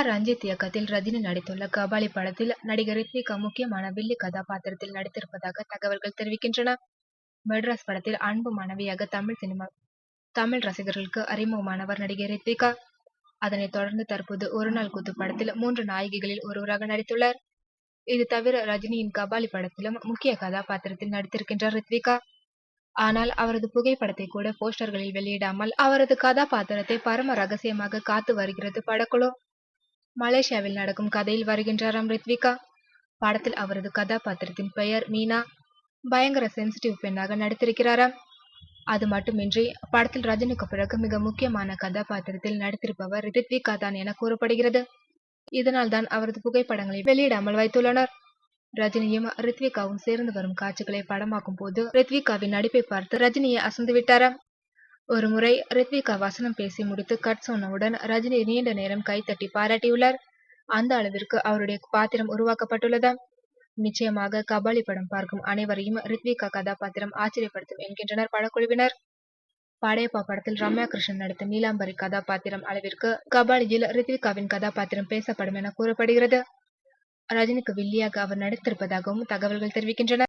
ரஞ்சித் இயக்கத்தில் ரஜினி நடித்துள்ள கபாலி படத்தில் நடிகர் ரித்விகா முக்கியமான வில்லி கதாபாத்திரத்தில் நடித்திருப்பதாக தகவல்கள் தெரிவிக்கின்றன. மெட்ராஸ் படத்தில் அன்பு மனைவியாக தமிழ் ரசிகர்களுக்கு அறிமுகமானவர் நடிகை ரித்விகா. அதனைத் தொடர்ந்து தற்போது ஒரு நாள் குத்து படத்தில் 3 நாயகிகளில் ஒருவராக நடித்துள்ளார். இது தவிர ரஜினியின் கபாலி படத்திலும் முக்கிய கதாபாத்திரத்தில் நடித்திருக்கின்றார் ரித்விகா. ஆனால் அவரது புகைப்படத்தை கூட போஸ்டர்களில் வெளியிடாமல் அவரது கதாபாத்திரத்தை பரம ரகசியமாக காத்து வருகிறது படக்குழு. மலேசியாவில் நடக்கும் கதையில் வருகின்றாராம் ரித்விகா. படத்தில் அவரது கதாபாத்திரத்தின் பெயர் மீனா. பயங்கர சென்சிட்டிவ் பெண்ணாக நடித்திருக்கிறாராம். அது மட்டுமின்றி படத்தில் ரஜினிக்கு பிறகு மிக முக்கியமான கதாபாத்திரத்தில் நடித்திருப்பவர் ரித்விகா தான் என கூறப்படுகிறது. இதனால் தான் அவரது புகைப்படங்களை வெளியிடாமல் வைத்துள்ளனர். ரஜினியும் ரித்விகாவும் சேர்ந்து வரும் காட்சிகளை படமாக்கும் போது ரித்விகாவின் நடிப்பை பார்த்து ரஜினியை அசந்து விட்டாராம். ஒரு முறை ரித்விகா வசனம் பேசி முடித்து கட் சொன்னவுடன் ரஜினி நீண்ட நேரம் கைத்தட்டி பாராட்டியுள்ளார். அந்த அளவிற்கு அவருடைய பாத்திரம் உருவாக்கப்பட்டுள்ளதாம். நிச்சயமாக கபாலி படம் பார்க்கும் அனைவரையும் ரித்விகா கதாபாத்திரம் ஆச்சரியப்படுத்தும் என்கின்றனர் படக்குழுவினர். படையப்பா படத்தில் ரம்யா கிருஷ்ணன் நடித்த நீலாம்பரி கதாபாத்திரம் அளவிற்கு கபாலியில் ரித்விகாவின் கதாபாத்திரம் பேசப்படும் என கூறப்படுகிறது. ரஜினிக்கு வில்லியாக அவர் நடித்திருப்பதாகவும் தகவல்கள் தெரிவிக்கின்றன.